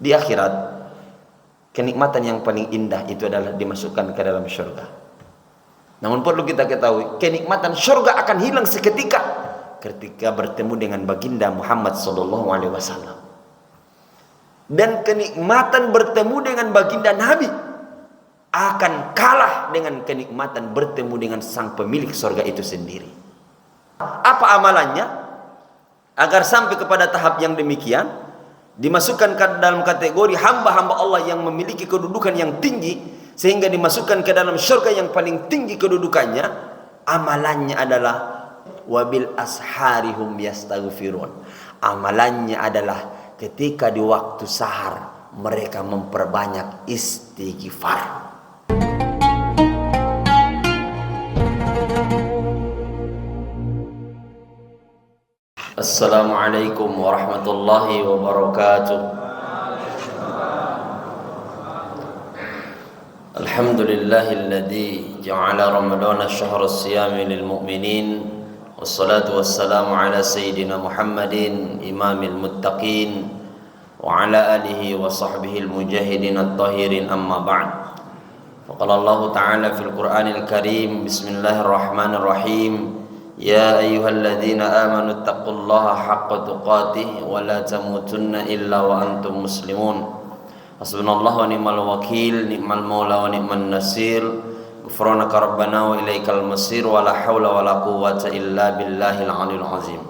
Di akhirat, kenikmatan yang paling indah itu adalah dimasukkan ke dalam surga. Namun perlu kita ketahui, kenikmatan surga akan hilang seketika ketika bertemu dengan baginda Muhammad SAW. Dan kenikmatan bertemu dengan baginda Nabi akan kalah dengan kenikmatan bertemu dengan sang pemilik surga itu sendiri. Apa amalannya agar sampai kepada tahap yang demikian, dimasukkan ke dalam kategori hamba-hamba Allah yang memiliki kedudukan yang tinggi, sehingga dimasukkan ke dalam surga yang paling tinggi kedudukannya? Amalannya adalah wabil asharihum yastaghfirun. Amalannya adalah ketika di waktu sahar mereka memperbanyak istighfar. Assalamualaikum warahmatullahi wabarakatuh. Alhamdulillahilladzi ja'ala ramadana syahra siyami lil mu'minin, wassalatu wassalamu ala sayyidina Muhammadin imamil muttaqin wa ala alihi wa sahbihi al-mujahidin at-tahirin, amma ba'd. Faqala Allah ta'ala fil Qur'anil Karim, bismillahirrahmanirrahim, ya ayyuhalladzina amanu taqullaha haqqa tuqatih wa la tamutunna illa wa antum muslimun. Hasbunallahu wa ni'mal wakil, ni'mal maula wa ni'man nasir. Ghufranaka rabbana wa ilaikal masir, wa la haula wa la quwwata illa billahil aliyil azim.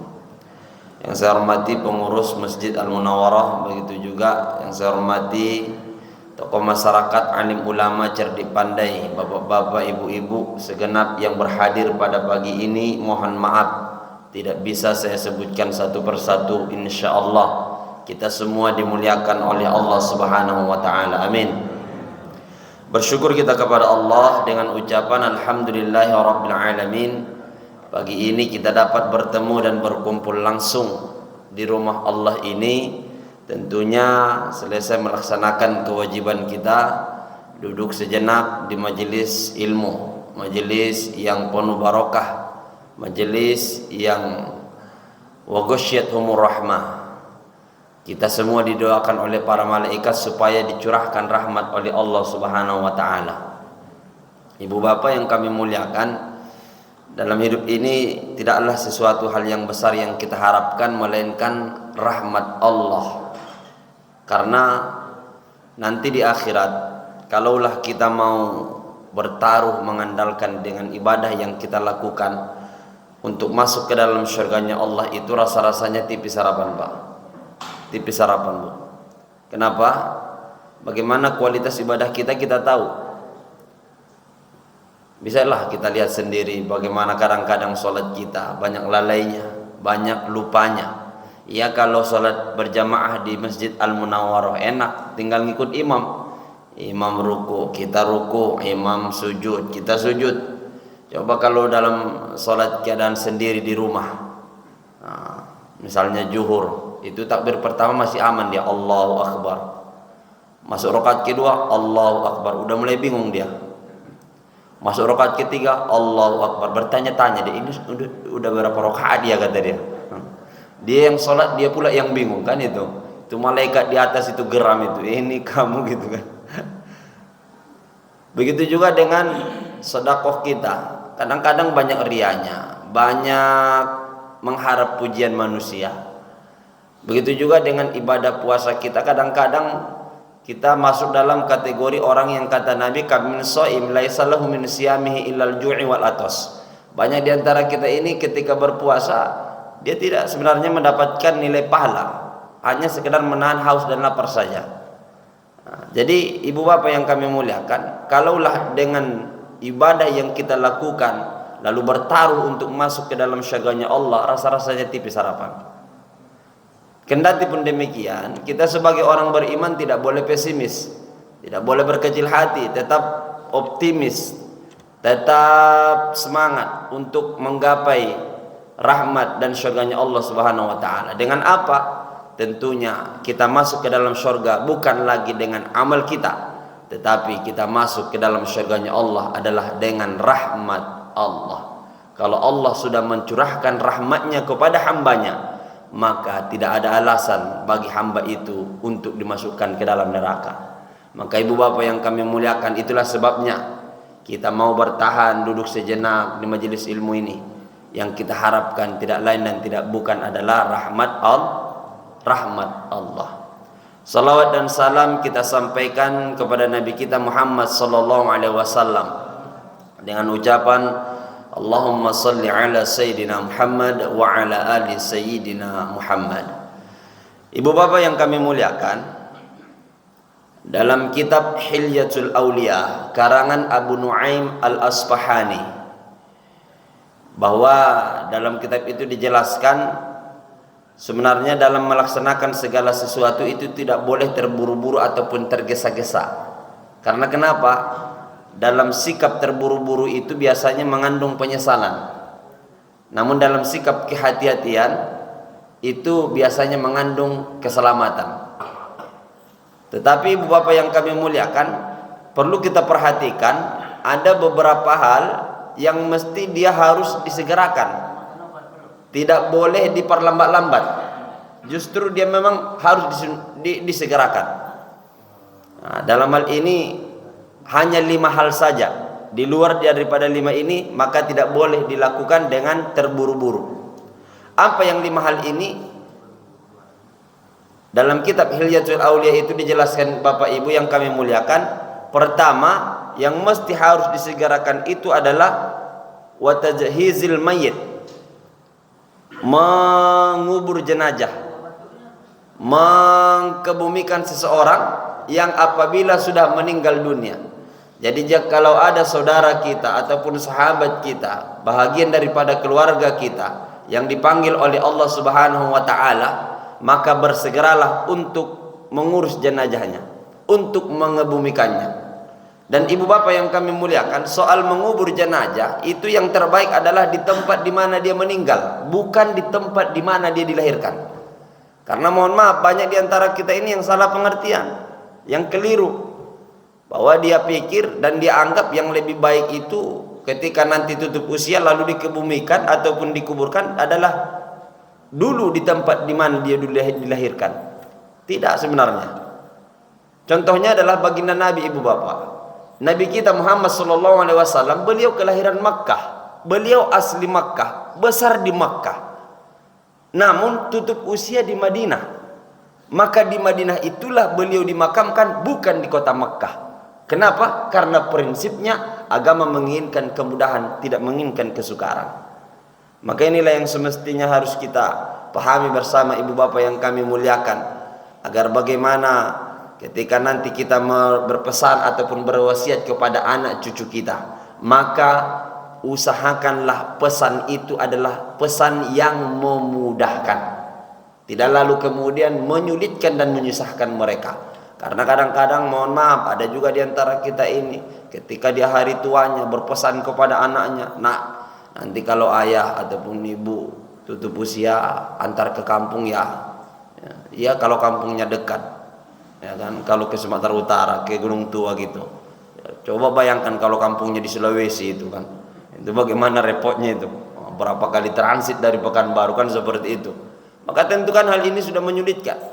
Yang saya hormati pengurus Masjid Al-Munawwarah, begitu juga yang saya hormati tokoh masyarakat, alim ulama, cerdik pandai, bapak-bapak, ibu-ibu, segenap yang berhadir pada pagi ini. Mohon maaf tidak bisa saya sebutkan satu persatu. Insyaallah kita semua dimuliakan oleh Allah Subhanahu wa taala. Amin. Bersyukur kita kepada Allah dengan ucapan alhamdulillahirabbil alamin. Pagi ini kita dapat bertemu dan berkumpul langsung di rumah Allah ini. Tentunya selesai melaksanakan kewajiban kita, duduk sejenak di majelis ilmu, majelis yang penuh barakah, majelis yang waghasyiyatuhumur rahmah. Kita semua didoakan oleh para malaikat supaya dicurahkan rahmat oleh Allah Subhanahu wa taala. Ibu bapak yang kami muliakan, dalam hidup ini tidaklah sesuatu hal yang besar yang kita harapkan melainkan rahmat Allah. Karena nanti di akhirat, kalaulah kita mau bertaruh mengandalkan dengan ibadah yang kita lakukan untuk masuk ke dalam syurganya Allah, itu rasa-rasanya tipis harapan, Pak. Tipis harapan, Bu. Kenapa? Bagaimana kualitas ibadah kita tahu. Bisalah kita lihat sendiri bagaimana kadang-kadang sholat kita banyak lalainya, banyak lupanya. Ya, kalau sholat berjamaah di Masjid Al-Munawwarah enak, tinggal ngikut imam. Imam ruku, kita ruku, imam sujud, kita sujud. Coba kalau dalam sholat keadaan sendiri di rumah, nah, misalnya zuhur, itu takbir pertama masih aman dia, Allahu Akbar. Masuk rakaat kedua, Allahu Akbar, udah mulai bingung dia. Masuk rakaat ketiga, Allahu Akbar, bertanya-tanya dia, ini udah berapa rakaat dia, kata dia. Dia yang sholat, dia pula yang bingung, kan itu. Itu malaikat di atas itu geram itu, ini kamu, gitu kan. Begitu juga dengan sedekah kita. Kadang-kadang banyak rianya, banyak mengharap pujian manusia. Begitu juga dengan ibadah puasa kita. Kadang-kadang kita masuk dalam kategori orang yang kata Nabi, kamin shaim laisa lahu min siyamihi illal ju'i wal atas. Banyak di antara kita ini ketika berpuasa, dia tidak sebenarnya mendapatkan nilai pahala, hanya sekedar menahan haus dan lapar saja. Nah, jadi ibu bapak yang kami muliakan, kalaulah dengan ibadah yang kita lakukan lalu bertaruh untuk masuk ke dalam syurganya Allah, rasa-rasanya tipis harapan. Kendati pun demikian, kita sebagai orang beriman tidak boleh pesimis, tidak boleh berkecil hati, tetap optimis, tetap semangat untuk menggapai rahmat dan syurganya Allah Subhanahu wa taala. Dengan apa? Tentunya kita masuk ke dalam syurga bukan lagi dengan amal kita, tetapi kita masuk ke dalam syurganya Allah adalah dengan rahmat Allah. Kalau Allah sudah mencurahkan rahmatnya kepada hambanya, maka tidak ada alasan bagi hamba itu untuk dimasukkan ke dalam neraka. Maka ibu bapak yang kami muliakan, itulah sebabnya kita mau bertahan duduk sejenak di majelis ilmu ini. Yang kita harapkan tidak lain dan tidak bukan adalah rahmat Allah. Salawat dan salam kita sampaikan kepada Nabi kita Muhammad sallallahu alaihi wasallam dengan ucapan Allahumma salli ala Sayyidina Muhammad wa ala ali Sayyidina Muhammad. Ibu bapak yang kami muliakan, dalam kitab Hilyatul Aulia karangan Abu Nuaim Al-Asfahani, bahwa dalam kitab itu dijelaskan sebenarnya dalam melaksanakan segala sesuatu itu tidak boleh terburu-buru ataupun tergesa-gesa. Karena kenapa? Dalam sikap terburu-buru itu biasanya mengandung penyesalan. Namun dalam sikap kehati-hatian itu biasanya mengandung keselamatan. Tetapi ibu bapak yang kami muliakan, perlu kita perhatikan ada beberapa hal yang mesti dia harus disegerakan. Tidak boleh diperlambat-lambat. Justru dia memang harus disegerakan. Nah, dalam hal ini hanya 5 hal saja. Di luar daripada 5 ini maka tidak boleh dilakukan dengan terburu-buru. Apa yang 5 hal ini? Dalam kitab Hilyatul Aulia itu dijelaskan Bapak Ibu yang kami muliakan. Pertama yang mesti harus disegerakan itu adalah watajhizil mayyit, mengubur jenazah, mengkebumikan seseorang yang apabila sudah meninggal dunia. Jadi kalau ada saudara kita ataupun sahabat kita, bahagian daripada keluarga kita yang dipanggil oleh Allah Subhanahu wa taala, maka bersegeralah untuk mengurus jenazahnya, untuk mengebumikannya. Dan ibu bapak yang kami muliakan, soal mengubur jenazah itu yang terbaik adalah di tempat di mana dia meninggal, bukan di tempat di mana dia dilahirkan. Karena mohon maaf, banyak di antara kita ini yang salah pengertian, yang keliru, bahwa dia pikir dan dia anggap yang lebih baik itu ketika nanti tutup usia lalu dikebumikan ataupun dikuburkan adalah dulu di tempat di mana dia dilahirkan. Tidak sebenarnya. Contohnya adalah baginda Nabi ibu bapak. Nabi kita Muhammad sallallahu alaihi wasallam, beliau kelahiran Makkah. Beliau asli Makkah, besar di Makkah. Namun tutup usia di Madinah. Maka di Madinah itulah beliau dimakamkan, bukan di kota Makkah. Kenapa? Karena prinsipnya agama menginginkan kemudahan, tidak menginginkan kesukaran. Maka inilah yang semestinya harus kita pahami bersama ibu bapak yang kami muliakan, agar bagaimana ketika nanti kita berpesan ataupun berwasiat kepada anak cucu kita, maka usahakanlah pesan itu adalah pesan yang memudahkan, tidak lalu kemudian menyulitkan dan menyusahkan mereka. Karena kadang-kadang mohon maaf, ada juga di antara kita ini ketika dia hari tuanya berpesan kepada anaknya, nak, nanti kalau ayah ataupun ibu tutup usia antar ke kampung ya. Ya kalau kampungnya dekat, ya kan, kalau ke Sumatera Utara, ke Gunung Tua gitu. Coba bayangkan kalau kampungnya di Sulawesi itu kan, itu bagaimana repotnya itu, berapa kali transit dari Pekanbaru kan seperti itu. Maka tentu kan hal ini sudah menyulitkan.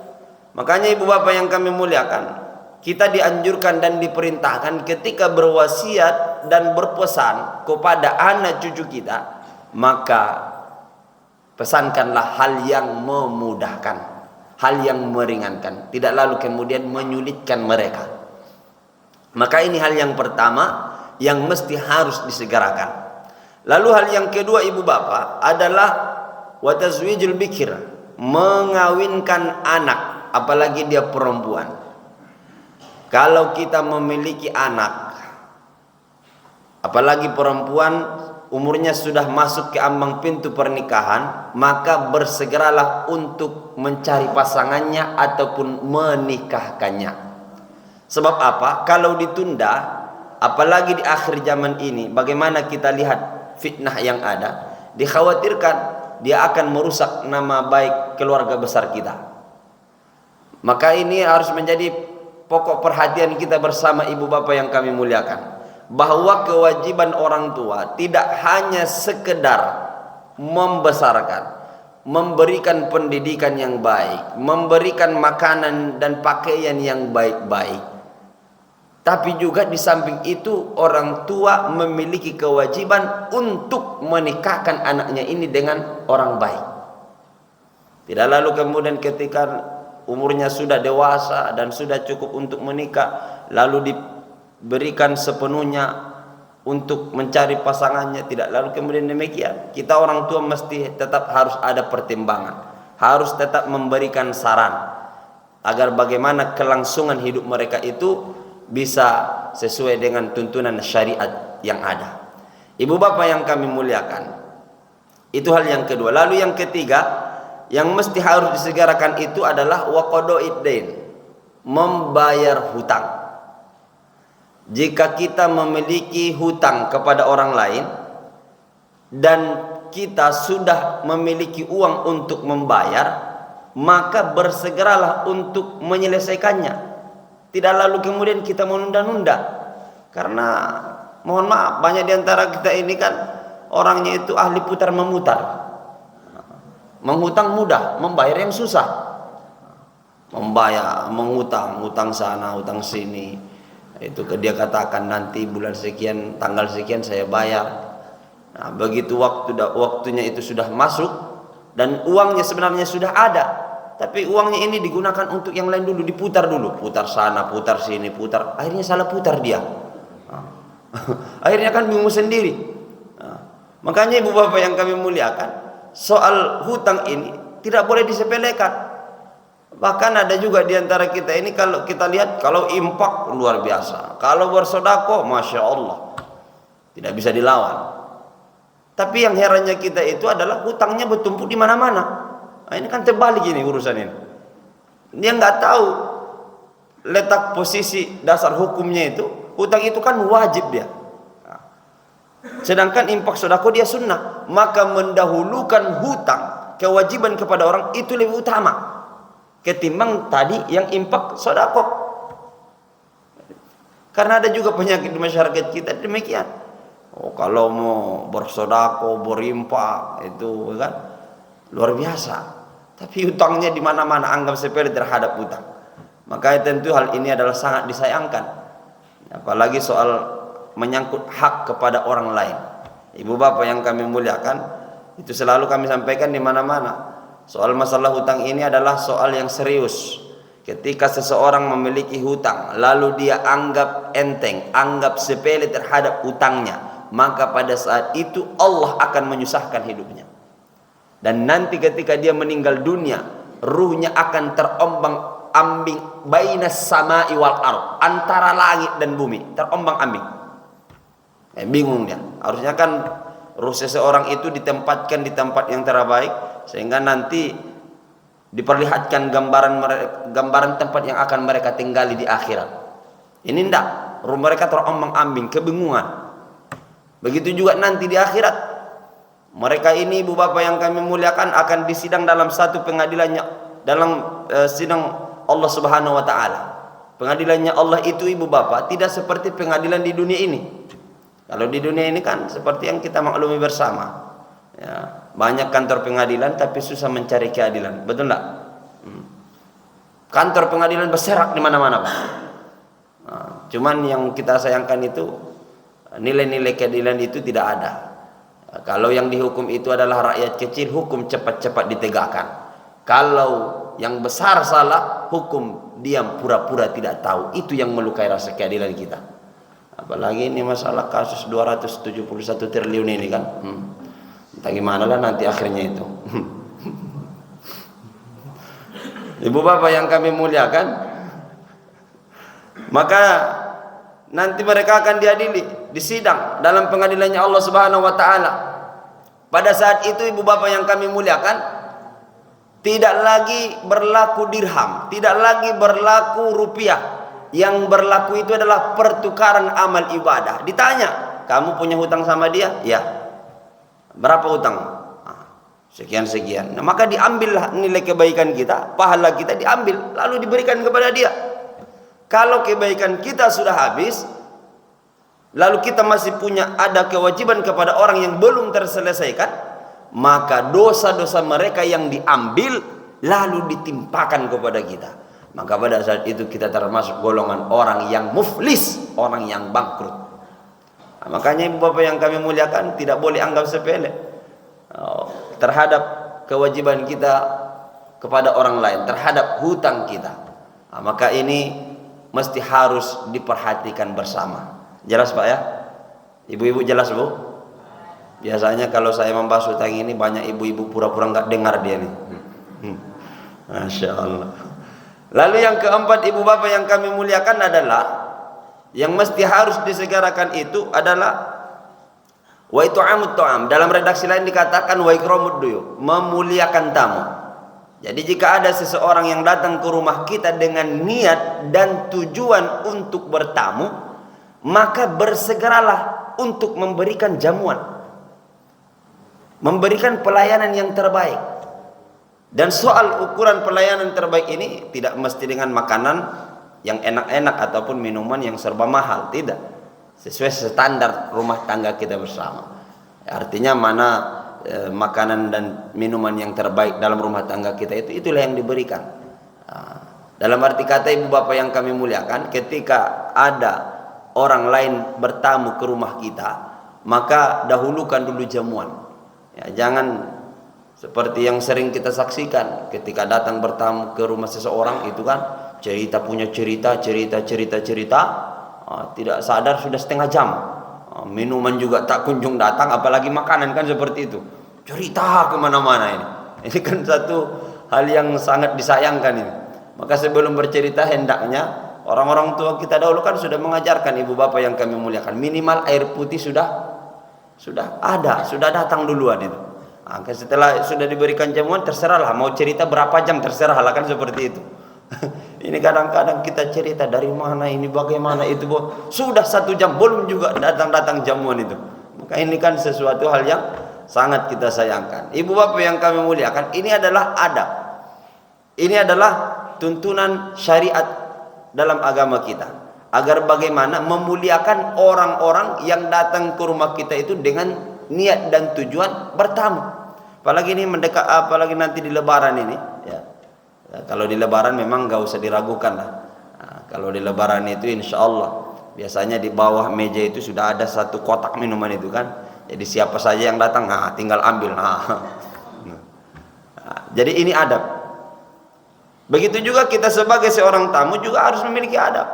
Makanya ibu bapak yang kami muliakan, kita dianjurkan dan diperintahkan ketika berwasiat dan berpesan kepada anak cucu kita, maka pesankanlah hal yang memudahkan, hal yang meringankan, tidak lalu kemudian menyulitkan mereka. Maka ini hal yang pertama yang mesti harus disegerakan. Lalu hal yang kedua ibu bapak adalah watazwijul bikir, mengawinkan anak, apalagi dia perempuan. Kalau kita memiliki anak, apalagi perempuan, umurnya sudah masuk ke ambang pintu pernikahan, maka bersegeralah untuk mencari pasangannya ataupun menikahkannya. Sebab apa? Kalau ditunda, apalagi di akhir zaman ini, bagaimana kita lihat fitnah yang ada, dikhawatirkan dia akan merusak nama baik keluarga besar kita. Maka ini harus menjadi pokok perhatian kita bersama ibu bapak yang kami muliakan, bahwa kewajiban orang tua tidak hanya sekedar membesarkan, memberikan pendidikan yang baik, memberikan makanan dan pakaian yang baik-baik. Tapi juga di samping itu orang tua memiliki kewajiban untuk menikahkan anaknya ini dengan orang baik. Tidak lalu kemudian ketika umurnya sudah dewasa dan sudah cukup untuk menikah, lalu diberikan sepenuhnya untuk mencari pasangannya. Tidak lalu kemudian demikian. Kita orang tua mesti tetap harus ada pertimbangan, harus tetap memberikan saran agar bagaimana kelangsungan hidup mereka itu bisa sesuai dengan tuntunan syariat yang ada. Ibu bapak yang kami muliakan, itu hal yang kedua. Lalu yang ketiga yang mesti harus disegerakan itu adalah waqada'id dain, membayar hutang. Jika kita memiliki hutang kepada orang lain dan kita sudah memiliki uang untuk membayar, maka bersegeralah untuk menyelesaikannya. Tidak lalu kemudian kita menunda-nunda. Karena mohon maaf, banyak di antara kita ini kan orangnya itu ahli putar memutar. Menghutang mudah, membayar yang susah. Menghutang sana, hutang sini. Itu dia katakan nanti bulan sekian, tanggal sekian saya bayar. Nah, begitu waktunya itu sudah masuk dan uangnya sebenarnya sudah ada, tapi uangnya ini digunakan untuk yang lain dulu, diputar dulu, putar sana, putar sini, putar. Akhirnya salah putar dia. Akhirnya kan bingung sendiri. Makanya ibu bapak yang kami muliakan, soal hutang ini tidak boleh disepelekan. Bahkan ada juga di antara kita ini, kalau kita lihat, kalau infak luar biasa, kalau bersedekah masya Allah tidak bisa dilawan. Tapi yang herannya kita itu adalah hutangnya bertumpuk di mana-mana. Nah, ini kan terbalik ini urusan ini. Dia nggak tahu letak posisi dasar hukumnya itu. Hutang itu kan wajib dia. Sedangkan infak sedekah dia sunnah. Maka mendahulukan hutang, kewajiban kepada orang itu lebih utama ketimbang tadi yang infak sedekah. Karena ada juga penyakit di masyarakat kita demikian. Oh, kalau mau bersedekah, berinfak itu kan luar biasa. Tapi hutangnya di mana-mana, anggap sepele terhadap hutang. Maka tentu hal ini adalah sangat disayangkan. Apalagi soal menyangkut hak kepada orang lain. Ibu bapak yang kami muliakan, itu selalu kami sampaikan di mana-mana. Soal masalah hutang ini adalah soal yang serius. Ketika seseorang memiliki hutang, lalu dia anggap enteng, anggap sepele terhadap hutangnya, maka pada saat itu Allah akan menyusahkan hidupnya. Dan nanti ketika dia meninggal dunia, ruhnya akan terombang-ambing bainas sama'i wal ard, antara langit dan bumi, terombang-ambing. Bingung dia. Harusnya kan ruh seseorang itu ditempatkan di tempat yang terbaik, sehingga nanti diperlihatkan gambaran tempat yang akan mereka tinggali di akhirat. Ini tidak, ruh mereka terombang-ambing, kebingungan. Begitu juga nanti di akhirat, mereka ini ibu bapak yang kami muliakan akan disidang dalam satu pengadilannya, dalam sidang Allah Subhanahu wa taala. Pengadilannya Allah itu ibu bapak tidak seperti pengadilan di dunia ini. Kalau di dunia ini kan seperti yang kita maklumi bersama, ya, banyak kantor pengadilan tapi susah mencari keadilan, betul enggak? Kantor pengadilan berserak di mana-mana, Pak. Nah, cuman yang kita sayangkan itu nilai-nilai keadilan itu tidak ada. Kalau yang dihukum itu adalah rakyat kecil, hukum cepat-cepat ditegakkan. Kalau yang besar salah, hukum diam, pura-pura tidak tahu. Itu yang melukai rasa keadilan kita. Apalagi ini masalah kasus 271 triliun ini kan. Entah gimana lah nanti akhirnya itu. Ibu bapak yang kami muliakan, maka nanti mereka akan diadili, disidang dalam pengadilannya Allah Subhanahu wa taala. Pada saat itu ibu bapak yang kami muliakan, tidak lagi berlaku dirham, tidak lagi berlaku rupiah. Yang berlaku itu adalah pertukaran amal ibadah. Ditanya, kamu punya hutang sama dia? Ya. Berapa hutang? Sekian-sekian. Nah, maka diambillah nilai kebaikan kita, pahala kita diambil, lalu diberikan kepada dia. Kalau kebaikan kita sudah habis, lalu kita masih punya ada kewajiban kepada orang yang belum terselesaikan, maka dosa-dosa mereka yang diambil lalu ditimpakan kepada kita. Maka pada saat itu kita termasuk golongan orang yang muflis, orang yang bangkrut. Nah, makanya ibu bapak yang kami muliakan, tidak boleh anggap sepele terhadap kewajiban kita kepada orang lain, terhadap hutang kita. Nah, maka ini mesti harus diperhatikan bersama. Jelas Pak ya? Ibu-ibu jelas Bu? Biasanya kalau saya membahas hutang ini banyak ibu-ibu pura-pura nggak dengar dia nih. Masya Allah. Lalu yang keempat ibu bapak yang kami muliakan adalah, yang mesti harus disegerakan itu adalah wa it'amut ta'am. Dalam redaksi lain dikatakan wa ikramud duyuf, memuliakan tamu. Jadi jika ada seseorang yang datang ke rumah kita dengan niat dan tujuan untuk bertamu, maka bersegeralah untuk memberikan jamuan, memberikan pelayanan yang terbaik. Dan soal ukuran pelayanan terbaik ini tidak mesti dengan makanan yang enak-enak ataupun minuman yang serba mahal, tidak. Sesuai standar rumah tangga kita bersama. Artinya mana makanan dan minuman yang terbaik dalam rumah tangga kita itu, itulah yang diberikan. Dalam arti kata ibu bapak yang kami muliakan, ketika ada orang lain bertamu ke rumah kita, maka dahulukan dulu jamuan. Ya, jangan seperti yang sering kita saksikan ketika datang bertamu ke rumah seseorang itu kan cerita punya cerita, tidak sadar sudah setengah jam. Minuman juga tak kunjung datang, apalagi makanan kan seperti itu. Cerita kemana-mana ini. Ini kan satu hal yang sangat disayangkan ini. Maka sebelum bercerita hendaknya orang-orang tua kita dahulu kan sudah mengajarkan ibu bapak yang kami muliakan, minimal air putih sudah ada, sudah datang duluan itu. Setelah sudah diberikan jamuan, terserahlah mau cerita berapa jam, terserahlah kan seperti itu. Ini kadang-kadang kita cerita dari mana ini, bagaimana itu, sudah 1 jam belum juga datang jamuan itu. Maka ini kan sesuatu hal yang sangat kita sayangkan. Ibu bapak yang kami muliakan, ini adalah adab, ini adalah tuntunan syariat dalam agama kita, agar bagaimana memuliakan orang-orang yang datang ke rumah kita itu dengan niat dan tujuan bertamu. Apalagi ini mendekat, apalagi nanti di Lebaran ini ya. Kalau di Lebaran memang gak usah diragukan lah. Kalau di Lebaran itu insya Allah biasanya di bawah meja itu sudah ada 1 kotak minuman itu kan. Jadi siapa saja yang datang tinggal ambil. Jadi ini adab. Begitu juga kita sebagai seorang tamu juga harus memiliki adab.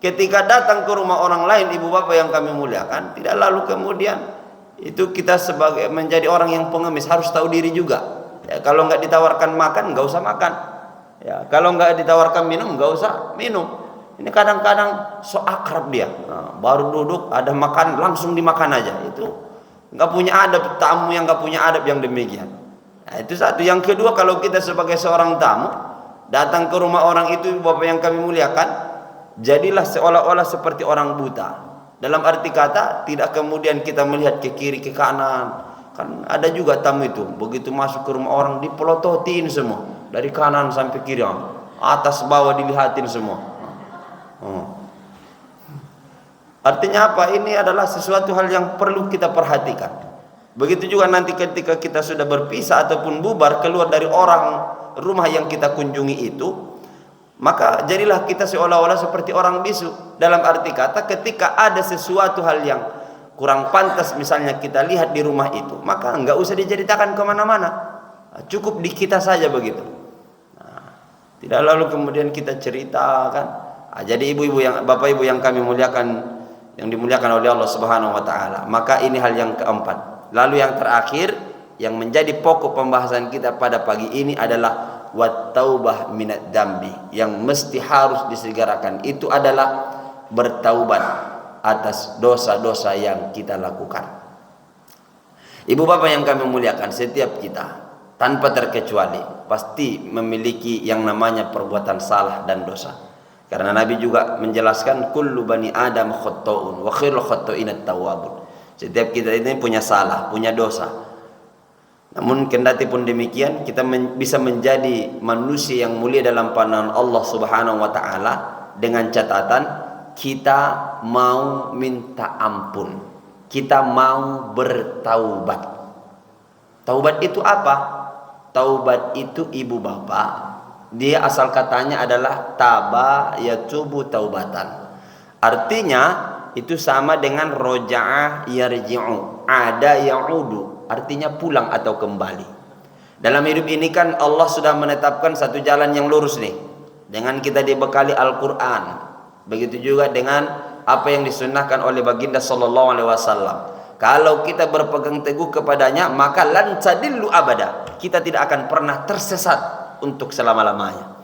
Ketika datang ke rumah orang lain, ibu bapak yang kami muliakan, tidak lalu kemudian itu kita sebagai menjadi orang yang pengemis, harus tahu diri juga. Ya, kalau nggak ditawarkan makan, nggak usah makan. Ya, kalau nggak ditawarkan minum, nggak usah minum. Ini kadang-kadang so akrab dia. Baru duduk ada makan langsung dimakan aja. Itu nggak punya adab, tamu yang nggak punya adab yang demikian. Nah, itu satu. Yang kedua, kalau kita sebagai seorang tamu datang ke rumah orang itu, bapak yang kami muliakan, jadilah seolah-olah seperti orang buta. Dalam arti kata, tidak kemudian kita melihat ke kiri ke kanan. Kan ada juga tamu itu begitu masuk ke rumah orang dipelototin semua, dari kanan sampai kiri, atas bawah dilihatin semua. Artinya apa? Ini adalah sesuatu hal yang perlu kita perhatikan. Begitu juga nanti ketika kita sudah berpisah ataupun bubar keluar dari orang rumah yang kita kunjungi itu, maka jadilah kita seolah-olah seperti orang bisu. Dalam arti kata, ketika ada sesuatu hal yang kurang pantas misalnya kita lihat di rumah itu, maka enggak usah diceritakan kemana-mana, cukup di kita saja begitu. Tidak lalu kemudian kita ceritakan. Jadi ibu-ibu yang, bapak ibu yang kami muliakan, yang dimuliakan oleh Allah Subhanahu wa taala, maka ini hal yang keempat. Lalu yang terakhir yang menjadi pokok pembahasan kita pada pagi ini adalah wat-taubah minad dambi, yang mesti harus disegerakan itu adalah bertaubat atas dosa-dosa yang kita lakukan. Ibu bapak yang kami muliakan, setiap kita tanpa terkecuali pasti memiliki yang namanya perbuatan salah dan dosa. Karena Nabi juga menjelaskan kullu bani adam khata'un wa khairul khata'inat tawwabun. Setiap kita ini punya salah, punya dosa. Namun kendati pun demikian, kita bisa menjadi manusia yang mulia dalam pandangan Allah Subhanahu wa taala dengan catatan kita mau minta ampun, kita mau bertaubat. Taubat itu apa? Taubat itu ibu bapak, dia asal katanya adalah taba yatubu taubatan. Artinya itu sama dengan roja'ah yarji'u, ada ya'udu, artinya pulang atau kembali. Dalam hidup ini kan Allah sudah menetapkan satu jalan yang lurus nih, dengan kita dibekali Al-Quran. Begitu juga dengan apa yang disunnahkan oleh baginda sallallahu alaihi wasallam. Kalau kita berpegang teguh kepadanya, maka lan tadillu abada, kita tidak akan pernah tersesat untuk selama-lamanya.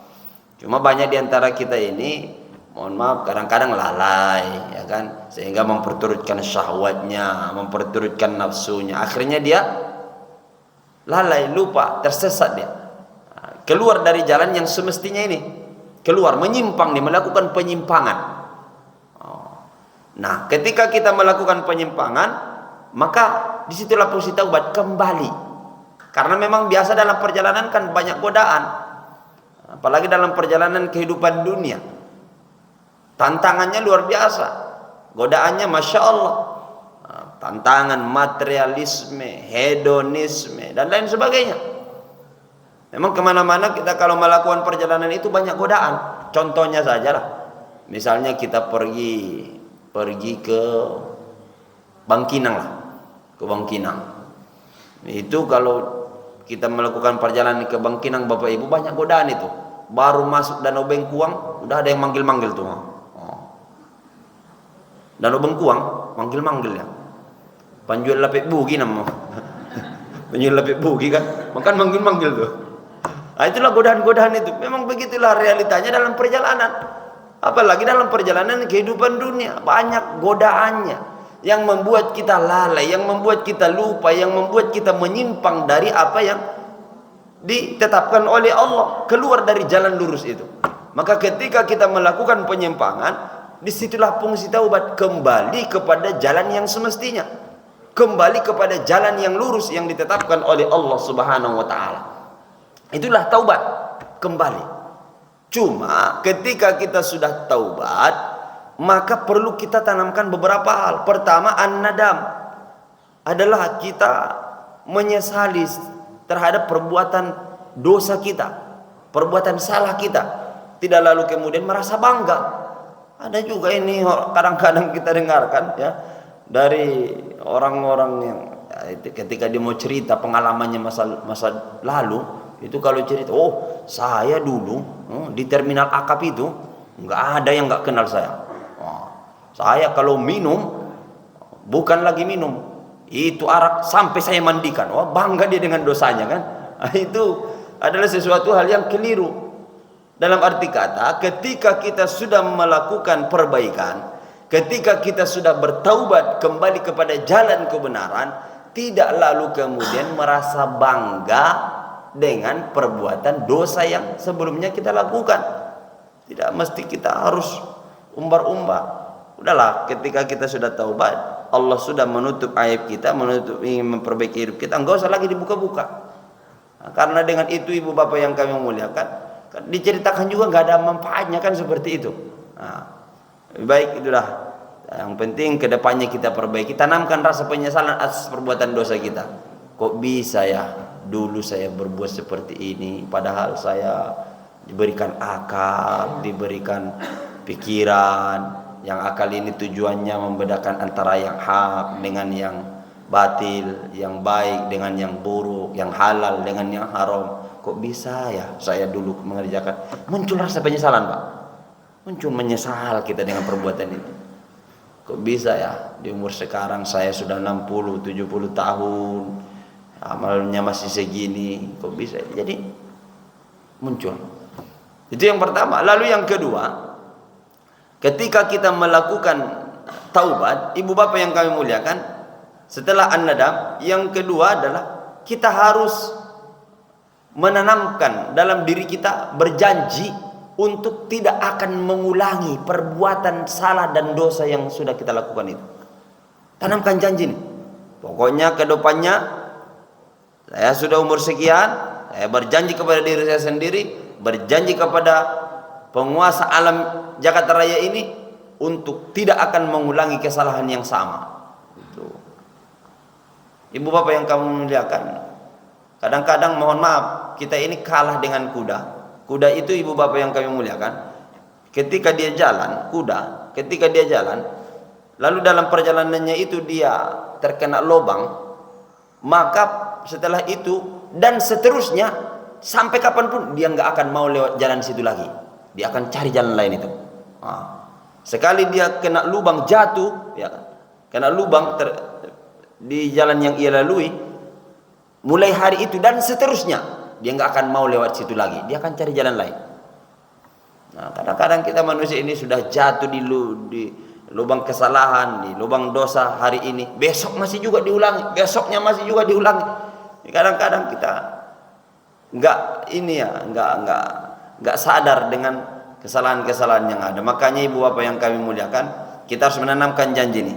Cuma banyak diantara kita ini, mohon maaf, kadang-kadang lalai, ya kan, sehingga memperturutkan syahwatnya, memperturutkan nafsunya, akhirnya dia lalai, lupa, tersesat dia, keluar dari jalan yang semestinya ini, keluar, menyimpang, dia melakukan penyimpangan. Nah, ketika kita melakukan penyimpangan, maka disitulah fungsi taubat, kembali. Karena memang biasa dalam perjalanan kan banyak godaan, apalagi dalam perjalanan kehidupan dunia, tantangannya luar biasa, godaannya masya Allah, tantangan materialisme, hedonisme, dan lain sebagainya. Memang kemana-mana kita kalau melakukan perjalanan itu banyak godaan. Contohnya saja lah, misalnya kita pergi ke Bangkinang lah, ke Bangkinang. Itu kalau kita melakukan perjalanan ke Bangkinang, Bapak Ibu, banyak godaan itu. Baru masuk Danau Bengkuang, udah ada yang manggil-manggil tuh. Danau Bengkuang, manggil-manggil ya. Panjual lapik bugi nama. Panjual lapik bugi kan, makan manggil-manggil tuh. Nah, itulah godaan-godaan itu. Memang begitulah realitanya dalam perjalanan. Apalagi dalam perjalanan kehidupan dunia, banyak godaannya yang membuat kita lalai, yang membuat kita lupa, yang membuat kita menyimpang dari apa yang ditetapkan oleh Allah, keluar dari jalan lurus itu. Maka ketika kita melakukan penyimpangan, disitulah fungsi taubat, kembali kepada jalan yang semestinya, kembali kepada jalan yang lurus yang ditetapkan oleh Allah Subhanahu wa taala. Itulah taubat, kembali. Cuma ketika kita sudah taubat, maka perlu kita tanamkan beberapa hal. Pertama, an-nadam, adalah kita menyesali terhadap perbuatan dosa kita, perbuatan salah kita, tidak lalu kemudian merasa bangga. Ada juga ini kadang-kadang kita dengarkan ya, dari orang-orang yang ketika dia mau cerita pengalamannya masa lalu, itu kalau cerita, oh saya dulu di terminal akap itu nggak ada yang nggak kenal saya. Saya kalau minum bukan lagi minum, itu arak sampai saya mandikan. Oh, bangga dia dengan dosanya kan. Itu adalah sesuatu hal yang keliru. Dalam arti kata, ketika kita sudah melakukan perbaikan, ketika kita sudah bertaubat kembali kepada jalan kebenaran, tidak lalu kemudian merasa bangga dengan perbuatan dosa yang sebelumnya kita lakukan. Tidak mesti kita harus umbar-umbar. Udahlah, ketika kita sudah taubat, Allah sudah menutup aib kita, ingin memperbaiki hidup kita, enggak usah lagi dibuka-buka. Nah, karena dengan itu ibu bapak yang kami muliakan, kan diceritakan juga nggak ada manfaatnya kan seperti itu. Nah, baik, itulah. Yang penting kedepannya kita perbaiki, tanamkan rasa penyesalan atas perbuatan dosa kita. Kok bisa ya dulu saya berbuat seperti ini, padahal saya diberikan akal, diberikan pikiran, yang akal ini tujuannya membedakan antara yang hak dengan yang batil, yang baik dengan yang buruk, yang halal dengan yang haram. Kok bisa ya saya dulu mengerjakan? Muncul rasa penyesalan, Pak. Muncul menyesal kita dengan perbuatan itu. Kok bisa ya di umur sekarang saya sudah 60, 70 tahun, amalnya masih segini, kok bisa? Jadi muncul. Itu yang pertama. Lalu yang kedua, ketika kita melakukan taubat, ibu bapak yang kami muliakan, setelah an-nadam, yang kedua adalah kita harus menanamkan dalam diri kita, berjanji untuk tidak akan mengulangi perbuatan salah dan dosa yang sudah kita lakukan itu. Tanamkan janji nih. Pokoknya ke depannya saya sudah umur sekian, saya berjanji kepada diri saya sendiri, berjanji kepada penguasa alam Jakarta Raya ini untuk tidak akan mengulangi kesalahan yang sama. Itu. Ibu bapak yang kami muliakan, Kadang-kadang mohon maaf, kita ini kalah dengan kuda. Kuda itu ibu bapak yang kami muliakan, ketika dia jalan, ketika dia jalan, lalu dalam perjalanannya itu dia terkena lubang, maka setelah itu dan seterusnya sampai kapanpun dia nggak akan mau lewat jalan situ lagi. Dia akan cari jalan lain itu. Sekali dia kena lubang jatuh, ya kan? Kena lubang di jalan yang ia lalui, mulai hari itu dan seterusnya dia nggak akan mau lewat situ lagi. Dia akan cari jalan lain. Nah, kadang-kadang kita manusia ini sudah jatuh di lubang kesalahan, di lubang dosa hari ini, besok masih juga diulangi, besoknya masih juga diulangi. Kadang-kadang kita nggak sadar dengan kesalahan-kesalahan yang ada. Makanya ibu bapak yang kami muliakan, kita harus menanamkan janji ini.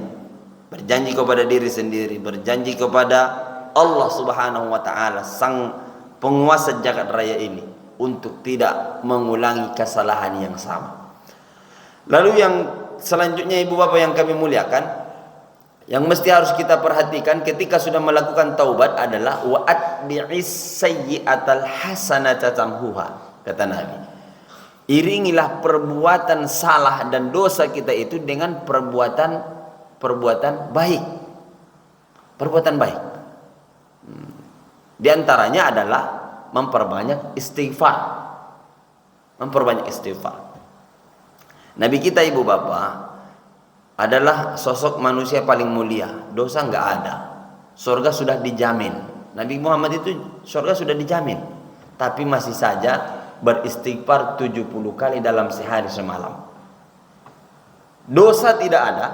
Berjanji kepada diri sendiri, berjanji kepada Allah Subhanahu wa taala, sang penguasa jagat raya ini, untuk tidak mengulangi kesalahan yang sama. Lalu yang selanjutnya ibu bapak yang kami muliakan, yang mesti harus kita perhatikan ketika sudah melakukan taubat adalah wa atbi'is sayyi'atal hasanata tamhuha, kata Nabi. Iringilah perbuatan salah dan dosa kita itu dengan perbuatan baik. Perbuatan baik. Di antaranya adalah memperbanyak istighfar. Memperbanyak istighfar. Nabi kita ibu bapak adalah sosok manusia paling mulia. Dosa nggak ada. Surga sudah dijamin. Nabi Muhammad itu surga sudah dijamin. Tapi masih saja beristighfar 70 kali dalam sehari semalam. Dosa tidak ada.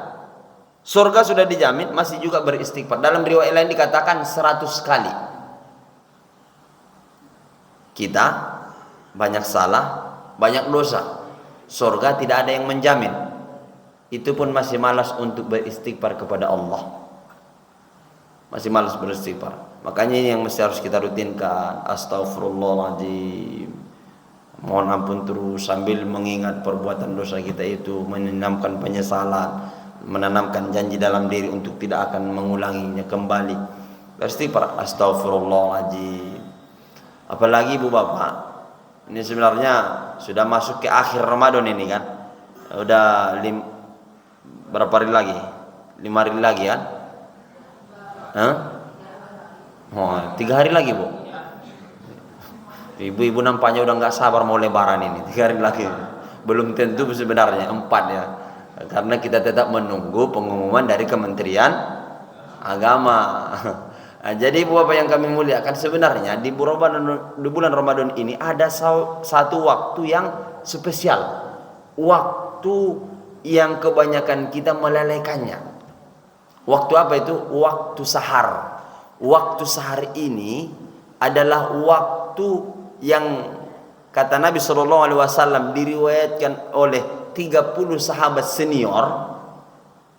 Surga sudah dijamin, masih juga beristighfar. Dalam riwayat lain dikatakan 100 kali. Kita banyak salah, banyak dosa. Surga tidak ada yang menjamin. Itu pun masih malas untuk beristighfar kepada Allah. Masih malas beristighfar. Makanya ini yang mesti harus kita rutinkan. Astaghfirullahaladzim. Mohon ampun terus sambil mengingat perbuatan dosa kita itu, menanamkan penyesalan, menanamkan janji dalam diri untuk tidak akan mengulanginya kembali. Beristighfar, astaghfirullahaladzim. Apalagi ibu bapak, ini sebenarnya sudah masuk ke akhir Ramadan ini kan. Udah berapa hari lagi? 5 hari lagi kan? Oh, 3 hari lagi bu. Ibu-ibu nampaknya udah nggak sabar mau lebaran ini. 3 hari lagi. Belum tentu sebenarnya 4 ya. Karena kita tetap menunggu pengumuman dari Kementerian Agama. Nah, jadi ibu bapak yang kami muliakan, sebenarnya di bulan Ramadan ini ada satu waktu yang spesial, waktu yang kebanyakan kita melalaikannya. Waktu apa itu? Waktu sahar. Waktu sahar ini adalah waktu yang kata Nabi SAW diriwayatkan oleh 30 sahabat senior.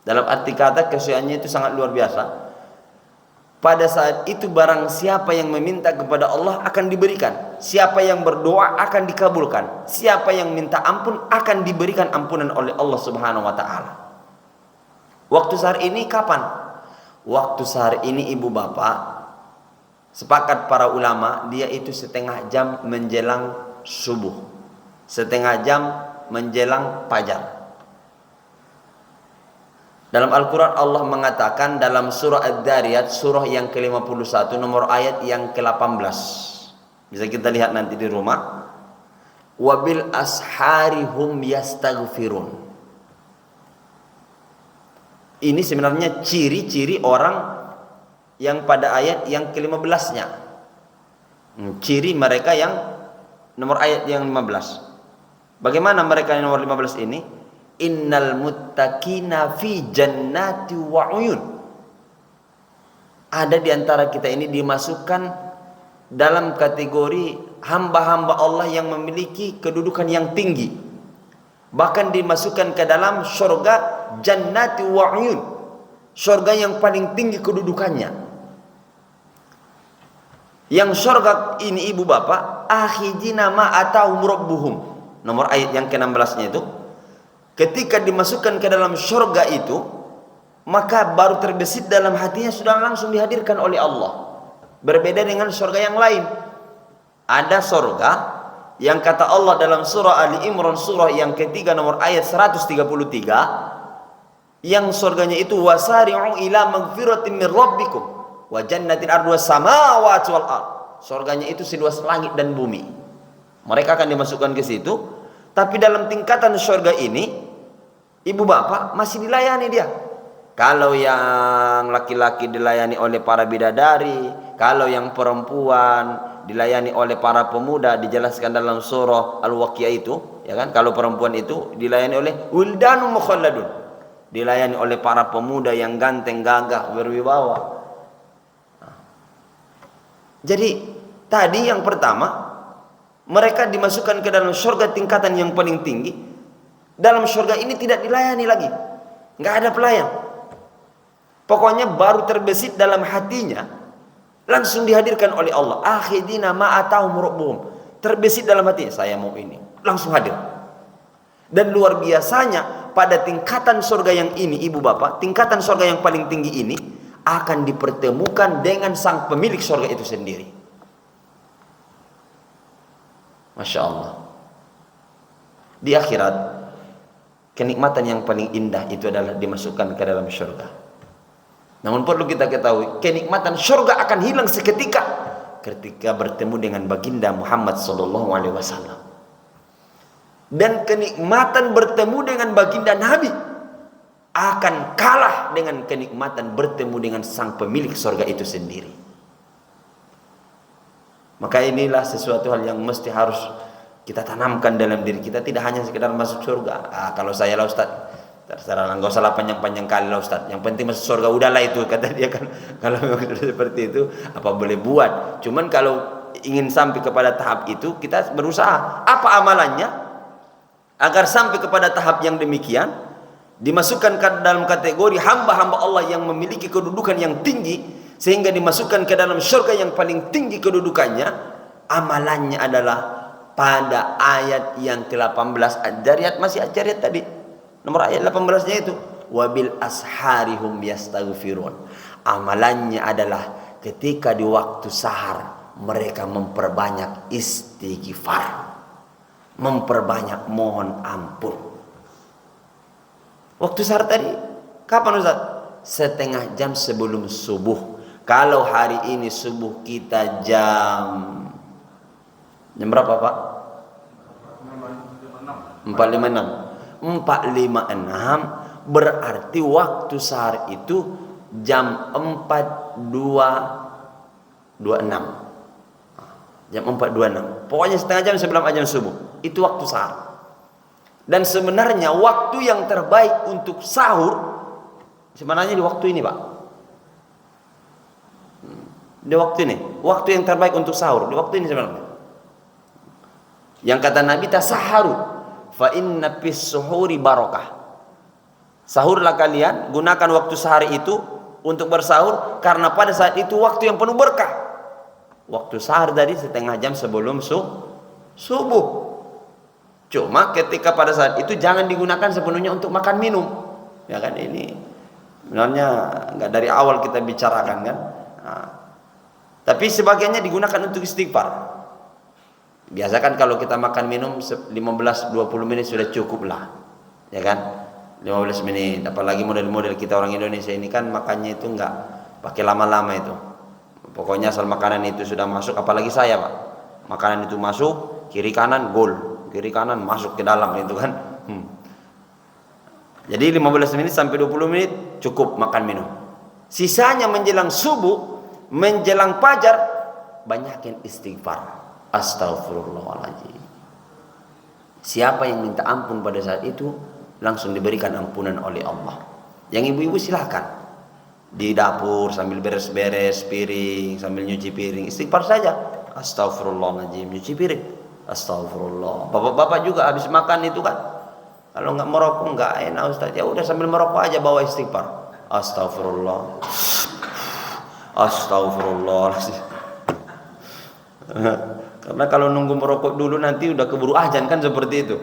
Dalam arti kata kesuciannya itu sangat luar biasa. Pada saat itu barang siapa yang meminta kepada Allah akan diberikan. Siapa yang berdoa akan dikabulkan. Siapa yang minta ampun akan diberikan ampunan oleh Allah Subhanahu wa taala. Waktu sahar ini kapan? Waktu sahar ini ibu bapak, sepakat para ulama, dia itu setengah jam menjelang subuh, setengah jam menjelang fajar. Dalam Al-Quran Allah mengatakan dalam surah Ad-Dariyat, surah yang ke-51, nomor ayat yang ke-18. Bisa kita lihat nanti di rumah. Wabil asharihum yastaghfirun. Ini sebenarnya ciri-ciri orang yang pada ayat yang ke-15-nya. Ciri mereka yang nomor ayat yang 15. Bagaimana mereka yang nomor 15 ini? Innal muttaqina fi jannati wa uyun. Ada di antara kita ini dimasukkan dalam kategori hamba-hamba Allah yang memiliki kedudukan yang tinggi. Bahkan dimasukkan ke dalam surga jannati wa uyun. Surga yang paling tinggi kedudukannya. Yang surga ini ibu bapak, akhijina ma atahum rabbuhum. Nomor ayat yang ke-16-nya itu. Ketika dimasukkan ke dalam surga itu, maka baru terbesit dalam hatinya sudah langsung dihadirkan oleh Allah. Berbeda dengan surga yang lain. Ada surga yang kata Allah dalam surah Ali Imran surah yang ketiga nomor ayat 133, yang surganya itu wasari'u ila magfiratin min rabbikum wa jannatin arduha samawati wal ard. Surganya itu seluas langit dan bumi. Mereka akan dimasukkan ke situ, tapi dalam tingkatan surga ini ibu bapak masih dilayani dia. Kalau yang laki-laki dilayani oleh para bidadari, kalau yang perempuan dilayani oleh para pemuda, dijelaskan dalam surah Al-Waqiah itu, ya kan? Kalau perempuan itu dilayani oleh wildanun mukhalladun, dilayani oleh para pemuda yang ganteng, gagah, berwibawa. Jadi tadi yang pertama, mereka dimasukkan ke dalam surga tingkatan yang paling tinggi. Dalam surga ini tidak dilayani lagi, nggak ada pelayan. Pokoknya baru terbesit dalam hatinya, langsung dihadirkan oleh Allah. Akhidina ma'atahum rabbuhum. Terbesit dalam hatinya, saya mau ini, langsung hadir. Dan luar biasanya pada tingkatan surga yang ini, ibu bapak, tingkatan surga yang paling tinggi ini akan dipertemukan dengan sang pemilik surga itu sendiri. Masya Allah. Di akhirat, kenikmatan yang paling indah itu adalah dimasukkan ke dalam surga. Namun perlu kita ketahui, kenikmatan surga akan hilang seketika ketika bertemu dengan baginda Muhammad SAW. Dan kenikmatan bertemu dengan baginda Nabi akan kalah dengan kenikmatan bertemu dengan sang pemilik surga itu sendiri. Maka inilah sesuatu hal yang mesti harus kita tanamkan dalam diri kita, tidak hanya sekedar masuk surga. Kalau saya lah Ustaz, terserah, nggak usah lah panjang-panjang kali lah Ustaz, yang penting masuk surga udahlah itu, kata dia kan. Kalau memang seperti itu apa boleh buat. Cuman kalau ingin sampai kepada tahap itu, kita berusaha. Apa amalannya agar sampai kepada tahap yang demikian, dimasukkan ke dalam kategori hamba-hamba Allah yang memiliki kedudukan yang tinggi, sehingga dimasukkan ke dalam surga yang paling tinggi kedudukannya. Amalannya adalah pada ayat yang ke-18 Ad-Dzariyat, masih Ad-Dzariyat tadi, nomor ayat 18-nya itu, wabil asharihum yastaghfirun. Amalannya adalah ketika di waktu sahar mereka memperbanyak istighfar, memperbanyak mohon ampun. Waktu sahar tadi kapan Ustaz? Setengah jam sebelum subuh. Kalau hari ini subuh kita jam berapa Pak? 4.56. 4.56 berarti waktu sahar itu jam 4.26. Jam 4.26. Pokoknya setengah jam sebelum azan subuh. Itu waktu sahar. Dan sebenarnya waktu yang terbaik untuk sahur sebenarnya di waktu ini Pak. Di waktu ini. Waktu yang terbaik untuk sahur di waktu ini sebenarnya. Yang kata Nabi, tasaharu fa inna fis suhuri barakah. Sahurlah kalian, gunakan waktu sehari itu untuk bersahur, karena pada saat itu waktu yang penuh berkah. Waktu sahur tadi setengah jam sebelum subuh. Cuma ketika pada saat itu jangan digunakan sepenuhnya untuk makan minum. Ya kan, ini sebenarnya enggak dari awal kita bicarakan kan. Tapi sebagiannya digunakan untuk istighfar. Biasakan kalau kita makan minum 15-20 menit sudah cukup lah, ya kan, 15 menit. Apalagi model-model kita orang Indonesia ini kan makannya itu enggak pakai lama-lama itu. Pokoknya asal makanan itu sudah masuk, apalagi saya Pak, makanan itu masuk, kiri kanan gol, kiri kanan masuk ke dalam itu kan. Jadi 15 menit sampai 20 menit cukup makan minum. Sisanya menjelang subuh, menjelang fajar, banyakin istighfar. Astaghfirullahaladzim. Siapa yang minta ampun pada saat itu langsung diberikan ampunan oleh Allah. Yang ibu-ibu silahkan di dapur sambil beres-beres piring, sambil nyuci piring, istighfar saja. Astaghfirullahaladzim, nyuci piring. Astagfirullah. Bapak-bapak juga habis makan itu kan, kalau nggak merokok nggak enak Ustaz, ya udah sambil merokok aja bawa istighfar. Astagfirullah. Astagfirullahaladzim. Karena kalau nunggu merokok dulu nanti udah keburu azan kan, seperti itu.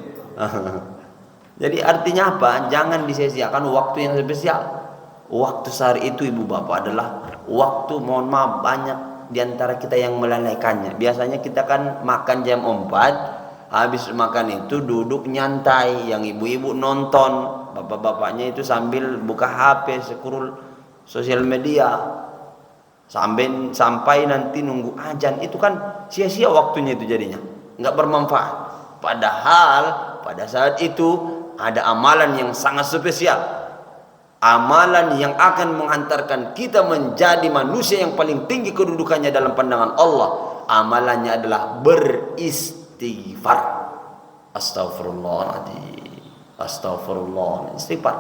Jadi artinya apa? Jangan disia-siakan waktu yang spesial. Waktu sehari itu ibu bapak adalah waktu, mohon maaf, banyak di antara kita yang melalaikannya. Biasanya kita kan makan jam 4, habis makan itu duduk nyantai, yang ibu-ibu nonton, bapak-bapaknya itu sambil buka HP, scroll sosial media, sampai nanti nunggu azan. Itu kan sia-sia waktunya, itu jadinya nggak bermanfaat. Padahal pada saat itu ada amalan yang sangat spesial, amalan yang akan menghantarkan kita menjadi manusia yang paling tinggi kedudukannya dalam pandangan Allah. Amalannya adalah beristighfar. Astagfirullahaladzim, astagfirullah, istighfar.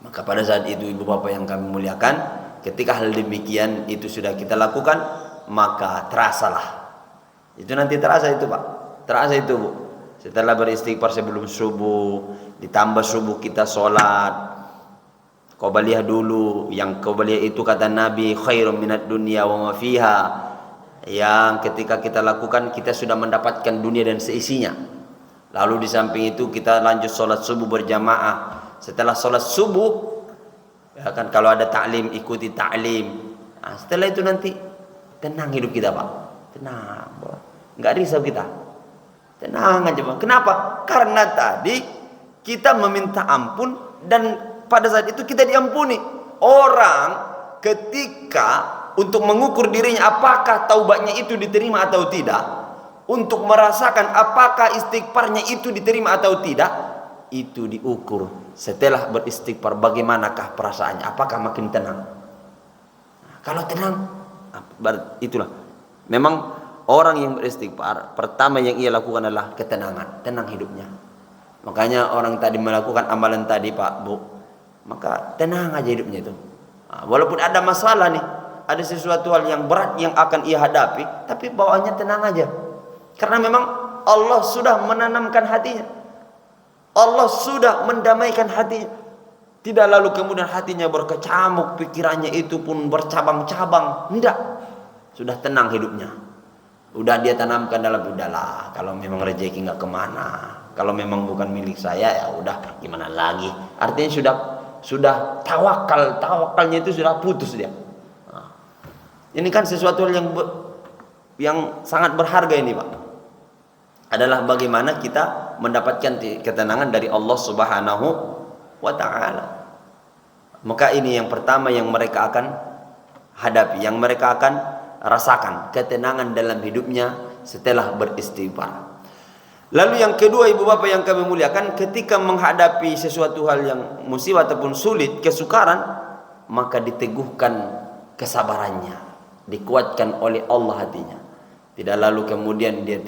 Maka pada saat itu ibu bapak yang kami muliakan, ketika hal demikian itu sudah kita lakukan, maka terasalah. Itu nanti terasa itu Pak, terasa itu Bu. Setelah beristighfar sebelum subuh, ditambah subuh kita sholat qabliyah dulu. Yang qabliyah itu kata Nabi khairum minad dunya wa ma fiha, yang ketika kita lakukan kita sudah mendapatkan dunia dan seisinya. Lalu di samping itu kita lanjut sholat subuh berjamaah. Setelah sholat subuh, ya kan, kalau ada ta'lim ikuti ta'lim. Nah, setelah itu nanti tenang hidup kita Pak, tenang, nggak risau kita, tenang aja Pak. Kenapa? Karena tadi kita meminta ampun dan pada saat itu kita diampuni. Orang ketika untuk mengukur dirinya apakah taubatnya itu diterima atau tidak, untuk merasakan apakah istighfarnya itu diterima atau tidak, itu diukur setelah beristighfar. Bagaimanakah perasaannya? Apakah makin tenang? Nah, kalau tenang, itulah memang orang yang beristighfar, pertama yang ia lakukan adalah ketenangan, tenang hidupnya. Makanya orang tadi melakukan amalan tadi Pak Bu, maka tenang aja hidupnya itu. Nah, walaupun ada masalah nih, ada sesuatu hal yang berat yang akan ia hadapi, tapi bawaannya tenang aja. Karena memang Allah sudah menanamkan hatinya, Allah sudah mendamaikan hatinya. Tidak lalu kemudian hatinya berkecamuk, pikirannya itu pun bercabang-cabang. Tidak, sudah tenang hidupnya. Udah dia tanamkan dalam, udahlah, kalau memang rezeki nggak kemana, kalau memang bukan milik saya ya udah, gimana lagi. Artinya sudah tawakalnya itu sudah putus dia. Nah, ini kan sesuatu yang sangat berharga ini Pak, adalah bagaimana kita mendapatkan ketenangan dari Allah Subhanahu wa ta'ala. Maka ini yang pertama yang mereka akan hadapi, yang mereka akan rasakan, ketenangan dalam hidupnya setelah beristighfar. Lalu yang kedua ibu bapak yang kami muliakan, ketika menghadapi sesuatu hal yang musibah ataupun sulit, kesukaran, maka diteguhkan kesabarannya, dikuatkan oleh Allah hatinya. Tidak lalu kemudian dia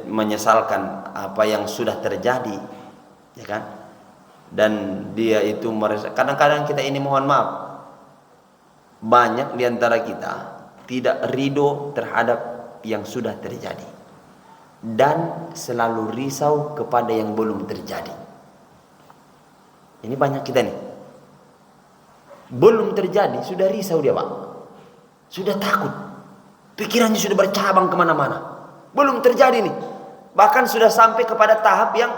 menyesalkan apa yang sudah terjadi, ya kan? Dan dia itu kadang-kadang kita ini, mohon maaf, banyak diantara kita tidak ridho terhadap yang sudah terjadi dan selalu risau kepada yang belum terjadi. Ini banyak kita nih, belum terjadi sudah risau dia Pak, sudah takut, pikirannya sudah bercabang kemana-mana. Belum terjadi nih, bahkan sudah sampai kepada tahap yang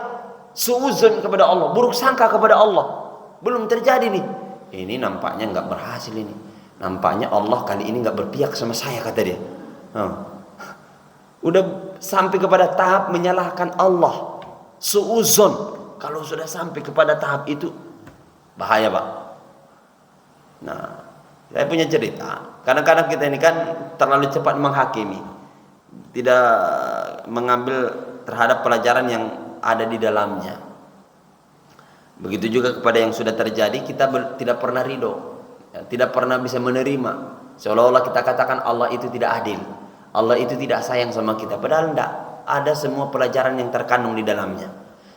suuzon kepada Allah, buruk sangka kepada Allah. Belum terjadi nih, ini nampaknya nggak berhasil ini, nampaknya Allah kali ini nggak berpihak sama saya, kata dia. Udah sampai kepada tahap menyalahkan Allah, suuzon. Kalau sudah sampai kepada tahap itu bahaya Pak. Nah, saya punya cerita. Kadang-kadang kita ini kan terlalu cepat menghakimi, tidak mengambil terhadap pelajaran yang ada di dalamnya. Begitu juga kepada yang sudah terjadi, kita tidak pernah ridho, tidak pernah bisa menerima. Seolah-olah kita katakan Allah itu tidak adil, Allah itu tidak sayang sama kita. Padahal tidak, ada semua pelajaran yang terkandung di dalamnya.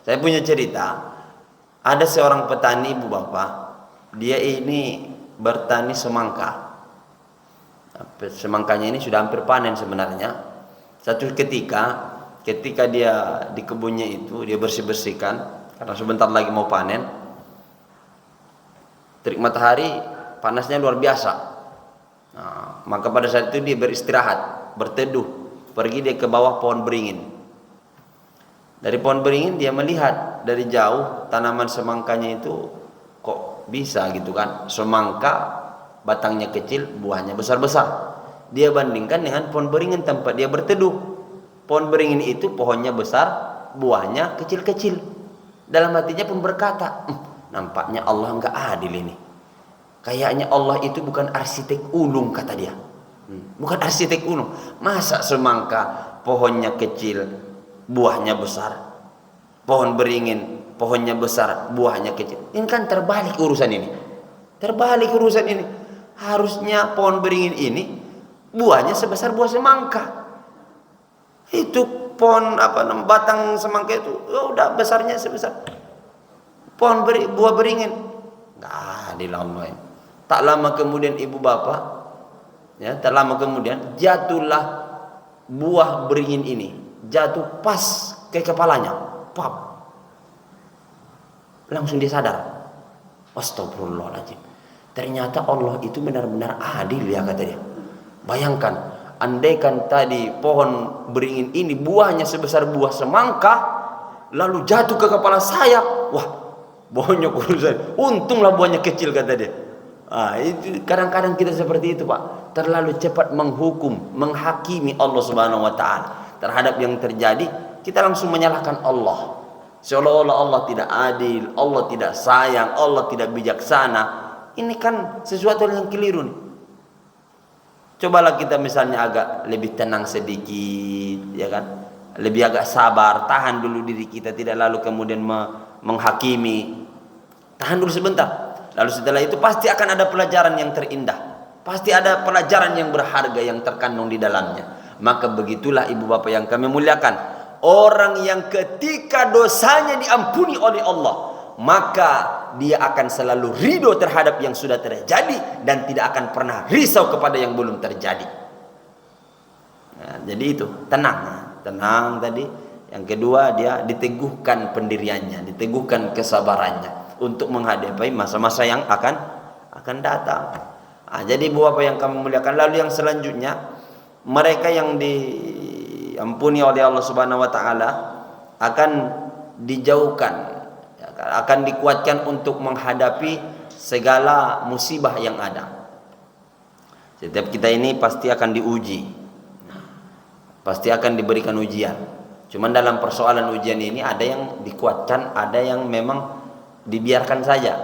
Saya punya cerita, ada seorang petani ibu bapak, dia ini bertani semangka. Semangkanya ini sudah hampir panen sebenarnya. Satu ketika dia di kebunnya itu, dia bersih-bersihkan karena sebentar lagi mau panen. Terik matahari panasnya luar biasa. Nah, maka pada saat itu dia beristirahat, berteduh, pergi dia ke bawah pohon beringin. Dari pohon beringin dia melihat dari jauh tanaman semangkanya itu kok bisa gitu kan, semangka batangnya kecil, buahnya besar-besar. Dia bandingkan dengan pohon beringin tempat dia berteduh. Pohon beringin itu pohonnya besar, buahnya kecil-kecil. Dalam hatinya pun berkata, nampaknya Allah enggak adil ini. Kayaknya Allah itu bukan arsitek ulung, kata dia. Bukan arsitek ulung. Masa semangka pohonnya kecil, buahnya besar. Pohon beringin, pohonnya besar, buahnya kecil. Ini kan terbalik urusan ini. Terbalik urusan ini. Harusnya pohon beringin ini buahnya sebesar buah semangka. Itu pohon batang semangka itu udah besarnya sebesar pohon buah beringin. Enggak adil Allah. Tak lama kemudian ibu bapak, ya, tak lama kemudian jatuhlah buah beringin ini, jatuh pas ke kepalanya. Pap. Langsung dia sadar. Astagfirullahaladzim. Ternyata Allah itu benar-benar adil, ya, kata dia. Bayangkan, andaikan tadi pohon beringin ini buahnya sebesar buah semangka, lalu jatuh ke kepala saya, wah, bonyok urusan. Untunglah buahnya kecil, kata dia. Itu kadang-kadang kita seperti itu, Pak. Terlalu cepat menghukum, menghakimi Allah Subhanahu wa taala terhadap yang terjadi, kita langsung menyalahkan Allah. Seolah-olah Allah tidak adil, Allah tidak sayang, Allah tidak bijaksana. Ini kan sesuatu yang keliru nih. Cobalah kita misalnya agak lebih tenang sedikit, ya kan? Lebih agak sabar, tahan dulu diri kita, tidak lalu kemudian menghakimi. Tahan dulu sebentar. Lalu setelah itu pasti akan ada pelajaran yang terindah. Pasti ada pelajaran yang berharga yang terkandung di dalamnya. Maka begitulah ibu bapak yang kami muliakan. Orang yang ketika dosanya diampuni oleh Allah, maka dia akan selalu ridho terhadap yang sudah terjadi dan tidak akan pernah risau kepada yang belum terjadi. Nah, jadi itu tenang tadi. Yang kedua, dia diteguhkan pendiriannya, diteguhkan kesabarannya untuk menghadapi masa-masa yang akan datang. Nah, jadi ibu bapak yang kami muliakan, lalu yang selanjutnya, mereka yang diampuni oleh Allah Subhanahu wa taala akan dijauhkan, akan dikuatkan untuk menghadapi segala musibah yang ada. Setiap kita ini pasti akan diuji, pasti akan diberikan ujian. Cuman dalam persoalan ujian ini ada yang dikuatkan, ada yang memang dibiarkan saja.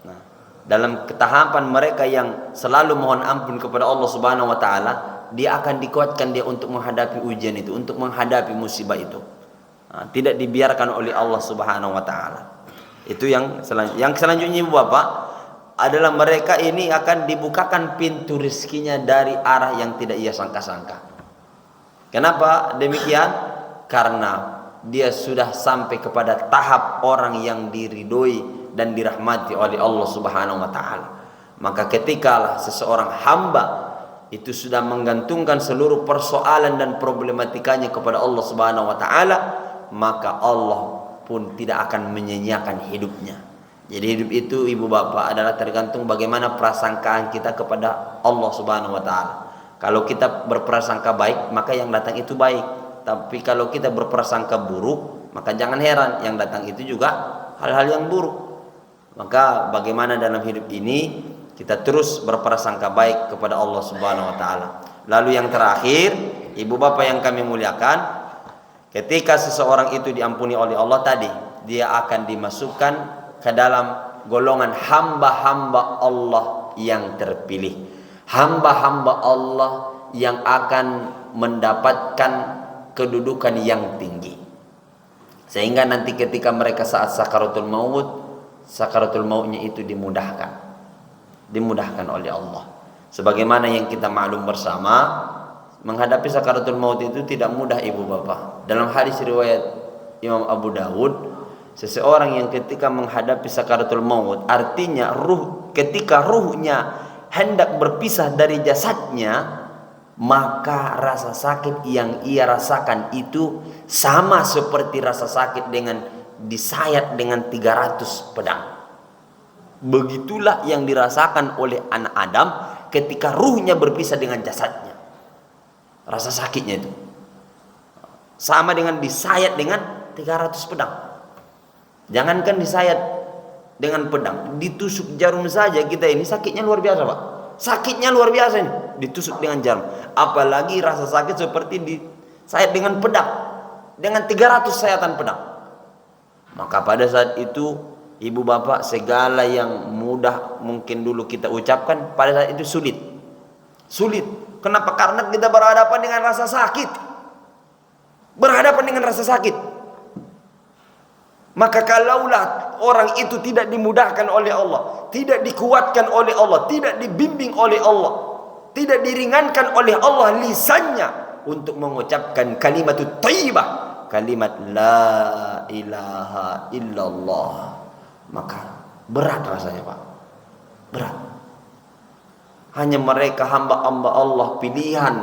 Nah, dalam ketahapan mereka yang selalu mohon ampun kepada Allah Subhanahu wa taala, dia akan dikuatkan dia untuk menghadapi ujian itu, untuk menghadapi musibah itu. Nah, tidak dibiarkan oleh Allah Subhanahu wa taala. Itu yang selanjutnya Ibu Bapak adalah mereka ini akan dibukakan pintu rezekinya dari arah yang tidak ia sangka-sangka. Kenapa demikian? Karena dia sudah sampai kepada tahap orang yang diridhoi dan dirahmati oleh Allah Subhanahu wa taala. Maka ketikalah seseorang hamba itu sudah menggantungkan seluruh persoalan dan problematikanya kepada Allah Subhanahu wa taala, maka Allah pun tidak akan menyia-nyiakan hidupnya. Jadi hidup itu ibu bapak adalah tergantung bagaimana prasangkaan kita kepada Allah Subhanahu wa taala. Kalau kita berprasangka baik, maka yang datang itu baik. Tapi kalau kita berprasangka buruk, maka jangan heran yang datang itu juga hal-hal yang buruk. Maka bagaimana dalam hidup ini kita terus berprasangka baik kepada Allah Subhanahu wa taala. Lalu yang terakhir, ibu bapak yang kami muliakan, ketika seseorang itu diampuni oleh Allah tadi, dia akan dimasukkan ke dalam golongan hamba-hamba Allah yang terpilih. Hamba-hamba Allah yang akan mendapatkan kedudukan yang tinggi. Sehingga nanti ketika mereka saat sakaratul mautnya itu dimudahkan oleh Allah. Sebagaimana yang kita maklum bersama, menghadapi sakaratul maut itu tidak mudah ibu bapak. Dalam hadis riwayat Imam Abu Dawud, seseorang yang ketika menghadapi sakaratul maut, artinya ketika ruhnya hendak berpisah dari jasadnya, maka rasa sakit yang ia rasakan itu sama seperti rasa sakit dengan disayat dengan 300 pedang. Begitulah yang dirasakan oleh anak Adam ketika ruhnya berpisah dengan jasadnya. Rasa sakitnya itu sama dengan disayat dengan 300 pedang. Jangankan disayat dengan pedang, ditusuk jarum saja kita ini sakitnya luar biasa, Pak. Sakitnya luar biasa ini, ditusuk dengan jarum. Apalagi rasa sakit seperti disayat dengan pedang, dengan 300 sayatan pedang. Maka pada saat itu, ibu bapak, segala yang mudah mungkin dulu kita ucapkan, pada saat itu sulit. Sulit. Kenapa? Karena kita berhadapan dengan rasa sakit. Berhadapan dengan rasa sakit. Maka kalaulah orang itu tidak dimudahkan oleh Allah, tidak dikuatkan oleh Allah, tidak dibimbing oleh Allah, tidak diringankan oleh Allah lisannya untuk mengucapkan kalimat thayyibah, kalimat la ilaha illallah, maka berat rasanya, Pak. Berat. Hanya mereka hamba-hamba Allah pilihan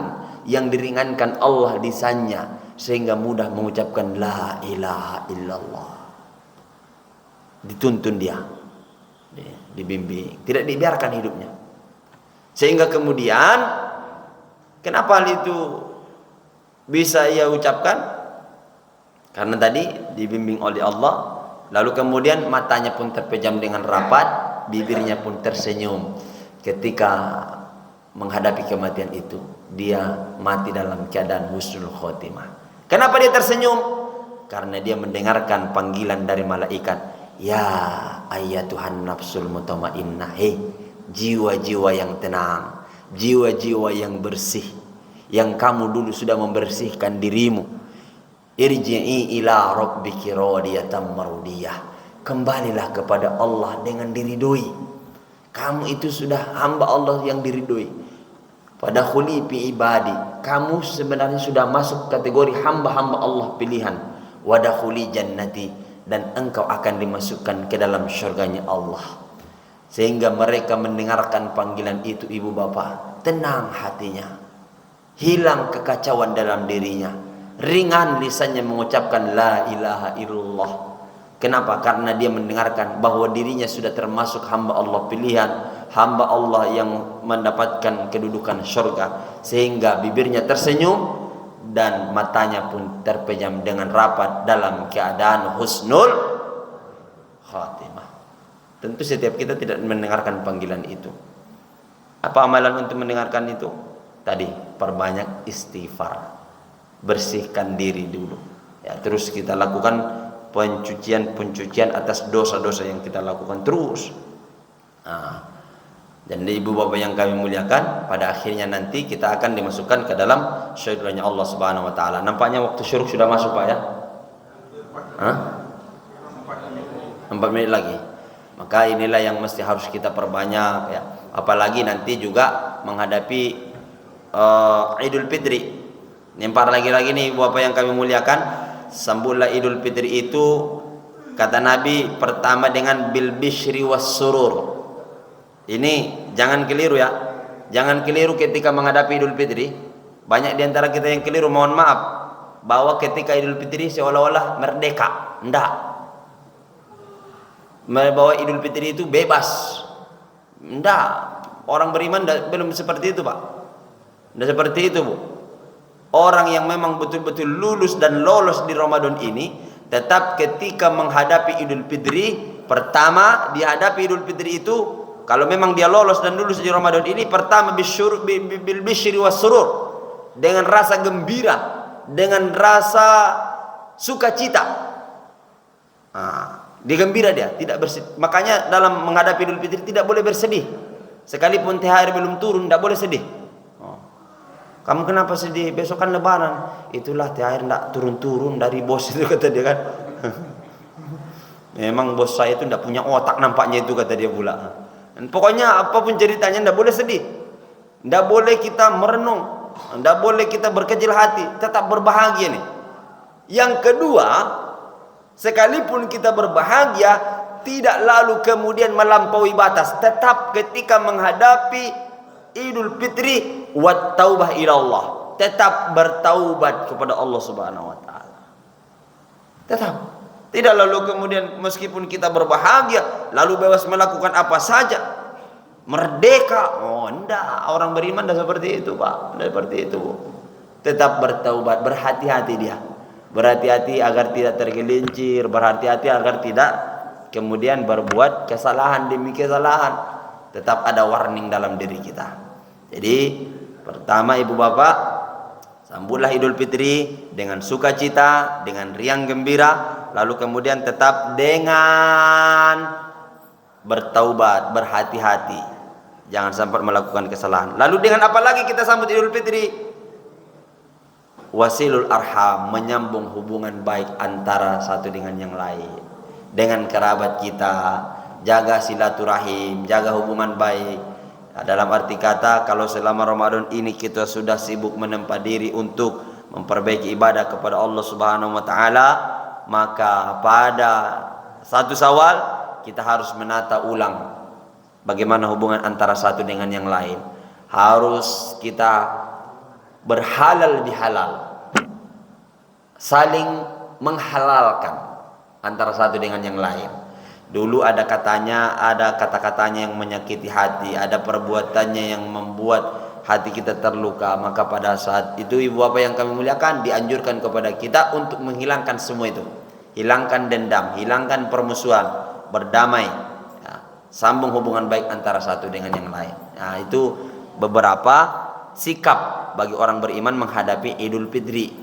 yang diringankan Allah lisannya sehingga mudah mengucapkan la ilaha illallah. Dituntun dia, dibimbing, tidak dibiarkan hidupnya. Sehingga kemudian, kenapa hal itu bisa ia ucapkan? Karena tadi dibimbing oleh Allah, lalu kemudian matanya pun terpejam dengan rapat, bibirnya pun tersenyum. Ketika menghadapi kematian itu, dia mati dalam keadaan husnul khotimah. Kenapa dia tersenyum? Karena dia mendengarkan panggilan dari malaikat. Ya ayyatuhan nafsul mutmainnah, jiwa-jiwa yang tenang, jiwa-jiwa yang bersih, yang kamu dulu sudah membersihkan dirimu. Irji'i ila rabbiki radiyatan mardiyah, kembalilah kepada Allah dengan diridhoi. Kamu itu sudah hamba Allah yang diridhoi. Pada khuli fi ibadi, kamu sebenarnya sudah masuk kategori hamba-hamba Allah pilihan. Wadakhuli jannati, dan engkau akan dimasukkan ke dalam syurganya Allah. Sehingga mereka mendengarkan panggilan itu, ibu bapak, tenang hatinya, hilang kekacauan dalam dirinya, ringan lisannya mengucapkan la ilaha illallah. Kenapa? Karena dia mendengarkan bahwa dirinya sudah termasuk hamba Allah pilihan, hamba Allah yang mendapatkan kedudukan syurga. Sehingga bibirnya tersenyum dan matanya pun terpejam dengan rapat dalam keadaan husnul khatimah. Tentu setiap kita tidak mendengarkan panggilan itu. Apa amalan untuk mendengarkan itu? Tadi, perbanyak istighfar, bersihkan diri dulu ya, terus kita lakukan pencucian atas dosa-dosa yang kita lakukan terus. Dan ibu bapak yang kami muliakan, pada akhirnya nanti kita akan dimasukkan ke dalam syurganya Allah Subhanahu wa taala. Nampaknya waktu syurga sudah masuk, Pak ya? 4 menit lagi. Maka inilah yang mesti harus kita perbanyak ya. Apalagi nanti juga menghadapi Idul Fitri. Nempar lagi-lagi nih ibu bapak yang kami muliakan, sambutlah Idul Fitri itu, kata Nabi, pertama dengan bil bishri was surur. Ini jangan keliru ya. Jangan keliru ketika menghadapi Idul Fitri. Banyak di antara kita yang keliru, mohon maaf, bahwa ketika Idul Fitri seolah-olah merdeka. Enggak. Bahwa Idul Fitri itu bebas. Enggak. Orang beriman belum seperti itu, Pak. Enggak seperti itu, Bu. Orang yang memang betul-betul lulus dan lolos di Ramadan ini, tetap ketika menghadapi Idul Fitri, pertama dihadapi Idul Fitri itu, kalau memang dia lolos dan lulus di Ramadan ini, pertama bil bishri was surur, dengan rasa gembira, dengan rasa sukacita. Digembira dia, tidak bersedih. Makanya dalam menghadapi Idul Fitri tidak boleh bersedih. Sekalipun THR belum turun, tidak boleh sedih. Kamu kenapa sedih? Besok kan Lebaran. Itulah THR tidak turun-turun dari bos itu, kata dia kan. Memang bos saya itu tidak punya otak nampaknya itu, kata dia pula. Dan pokoknya apapun ceritanya tidak boleh sedih, tidak boleh kita merenung, tidak boleh kita berkecil hati, tetap berbahagia nih. Yang kedua, sekalipun kita berbahagia, tidak lalu kemudian melampaui batas. Tetap ketika menghadapi Idul Fitri, wat taubah ilallah, tetap bertaubat kepada Allah Subhanahu wa taala. Tetap. Tidak lalu kemudian meskipun kita berbahagia lalu bebas melakukan apa saja, merdeka. Oh enggak, orang beriman dah seperti itu, Pak. Dah seperti itu, Bu. Tetap bertaubat, berhati-hati dia. Berhati-hati agar tidak tergelincir, berhati-hati agar tidak kemudian berbuat kesalahan demi kesalahan. tetap ada warning dalam diri kita. Jadi pertama ibu bapak, sambutlah Idul Fitri dengan sukacita, dengan riang gembira, lalu kemudian tetap dengan bertaubat, berhati-hati, jangan sampai melakukan kesalahan. Lalu dengan apa lagi kita sambut Idul Fitri? Wasilul arham, menyambung hubungan baik antara satu dengan yang lain, dengan kerabat kita, jaga silaturahim, jaga hubungan baik. Dalam arti kata, kalau selama Ramadan ini kita sudah sibuk menempa diri untuk memperbaiki ibadah kepada Allah Subhanahu wa taala, maka pada 1 Syawal kita harus menata ulang bagaimana hubungan antara satu dengan yang lain. Harus kita berhalal bihalal, saling menghalalkan antara satu dengan yang lain. Dulu ada kata-katanya yang menyakiti hati, ada perbuatannya yang membuat hati kita terluka, maka pada saat itu ibu bapak yang kami muliakan, dianjurkan kepada kita untuk menghilangkan semua itu. Hilangkan dendam, hilangkan permusuhan, berdamai, ya, sambung hubungan baik antara satu dengan yang lain. Nah, itu beberapa sikap bagi orang beriman menghadapi Idul Fitri.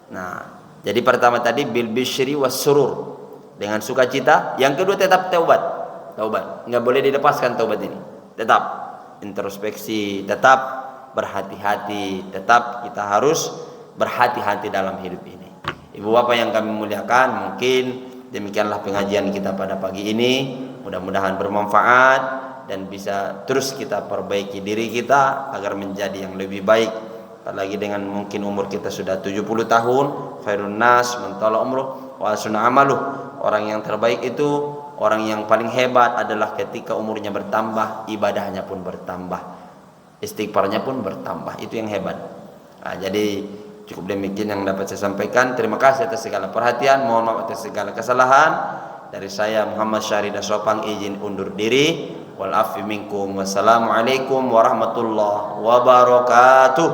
Nah, jadi pertama tadi bil bisyri was surur, dengan sukacita. Yang kedua tetap taubat, nggak boleh dilepaskan taubat ini. Tetap introspeksi, tetap berhati-hati, tetap kita harus berhati-hati dalam hidup ini. Ibu bapak yang kami muliakan, mungkin demikianlah pengajian kita pada pagi ini. Mudah-mudahan bermanfaat dan bisa terus kita perbaiki diri kita agar menjadi yang lebih baik. Apalagi dengan mungkin umur kita sudah 70 tahun, khairun nas man tala umruh wa hasuna amaluh. Orang yang terbaik itu, orang yang paling hebat adalah ketika umurnya bertambah, ibadahnya pun bertambah, istighfarnya pun bertambah. Itu yang hebat. Nah, jadi cukup demikian yang dapat saya sampaikan. Terima kasih atas segala perhatian. Mohon maaf atas segala kesalahan. Dari saya Muhammad Syarida Sopang izin undur diri. Wal afi minkum. Wassalamualaikum warahmatullahi wabarakatuh.